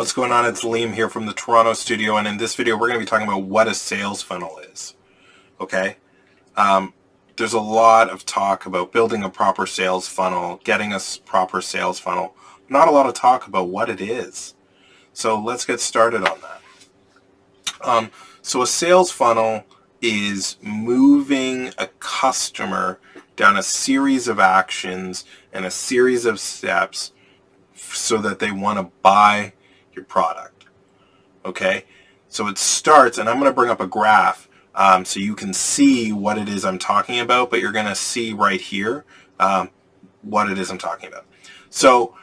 What's going on? It's Liam here from the Toronto studio, and in this video we're going to be talking about what a sales funnel is. Okay? There's a lot of talk about building a proper sales funnel, getting a proper sales funnel. Not a lot of talk about what it is. So let's get started on that. So a sales funnel is moving a customer down a series of actions and a series of steps so that they want to buy your product. Okay, so it starts, and I'm going to bring up a graph so you can see what it is I'm talking about, but you're going to see right here what it is I'm talking about. So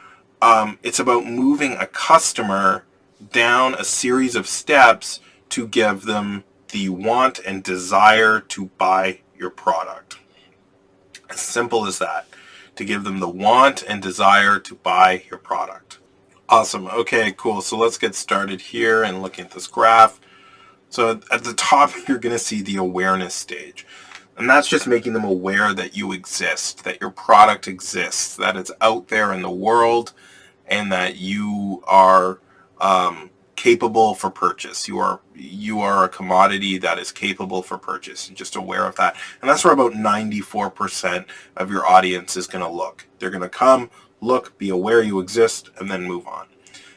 it's about moving a customer down a series of steps to give them the want and desire to buy your product. As simple as that. To give them the want and desire to buy your product. Awesome. Okay, cool. So let's get started here and look at this graph. So at the top, you're going to see the awareness stage. And that's just making them aware that you exist, that your product exists, that it's out there in the world, and that you are capable for purchase. You are a commodity that is capable for purchase, and just aware of that. And that's where about 94% of your audience is going to look. They're going to come, look, be aware you exist, and then move on.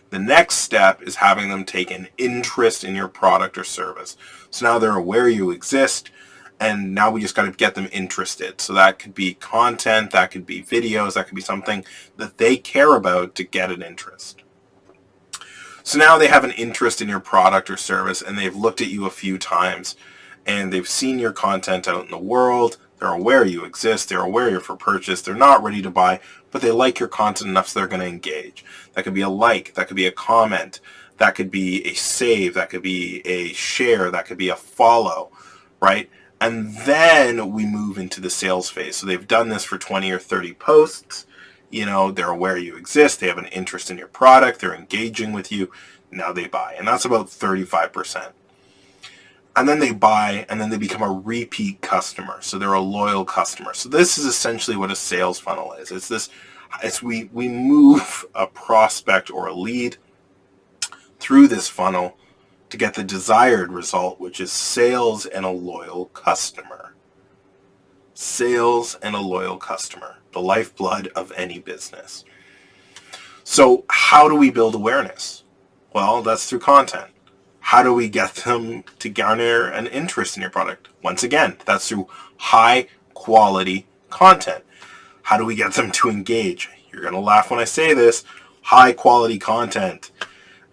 The next step is having them take an interest in your product or service. So now they're aware you exist, and now we just got to get them interested. So that could be content, that could be videos, that could be something that they care about to get an interest. So now they have an interest in your product or service, and they've looked at you a few times, and they've seen your content out in the world. They're aware you exist. They're aware you're for purchase. They're not ready to buy, but they like your content enough so they're going to engage. That could be a like. That could be a comment. That could be a save. That could be a share. That could be a follow, right? And then we move into the sales phase. So they've done this for 20 or 30 posts. You know, they're aware you exist. They have an interest in your product. They're engaging with you. Now they buy. And that's about 35%. And then they buy, and then they become a repeat customer. So they're a loyal customer. So this is essentially what a sales funnel is. We move a prospect or a lead through this funnel to get the desired result, which is sales and a loyal customer. Sales and a loyal customer, the lifeblood of any business. So how do we build awareness? Well, that's through content. How do we get them to garner an interest in your product? Once again, that's through high quality content. How do we get them to engage? You're going to laugh when I say this. High quality content.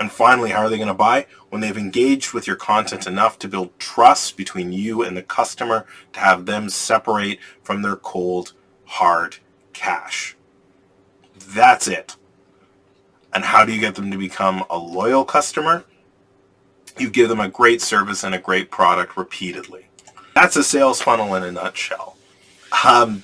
And finally, how are they going to buy? When they've engaged with your content enough to build trust between you and the customer, to have them separate from their cold, hard cash. That's it. And how do you get them to become a loyal customer? You give them a great service and a great product repeatedly. That's a sales funnel in a nutshell.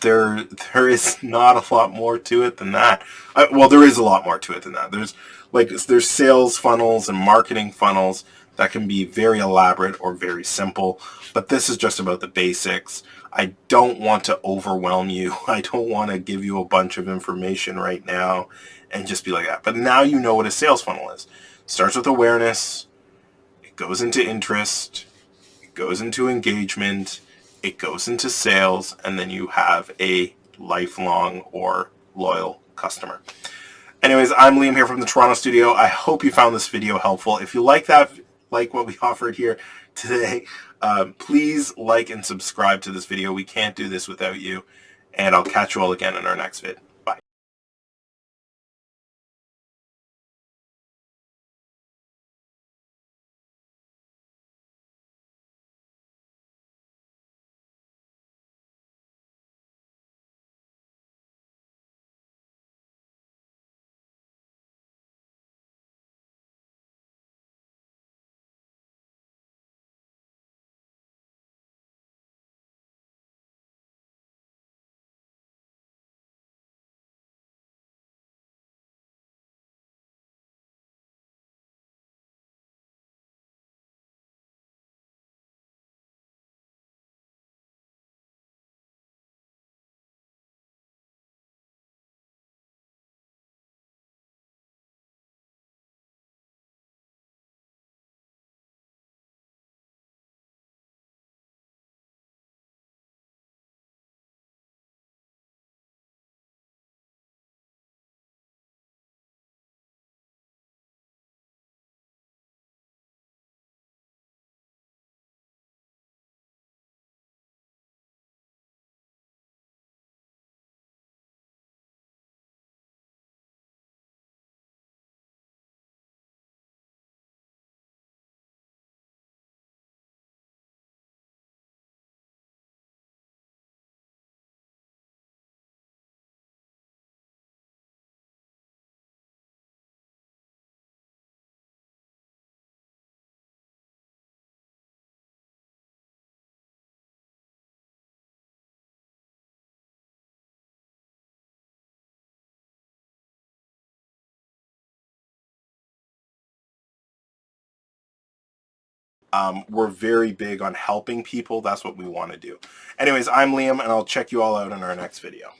There is not a lot more to it than that. Well, there is a lot more to it than that. There's sales funnels and marketing funnels that can be very elaborate or very simple, but this is just about the basics. I don't want to overwhelm you. I don't want to give you a bunch of information right now and just be like that. But now you know what a sales funnel is. It starts with awareness. It goes into interest. It goes into engagement. It goes into sales, and then you have a lifelong or loyal customer. Anyways, I'm Liam here from the Toronto studio. I hope you found this video helpful. If you like what we offered here today, please like and subscribe to this video. We can't do this without you, and I'll catch you all again in our next vid. Bye. We're very big on helping people. That's what we want to do. Anyways, I'm Liam, and I'll check you all out in our next video.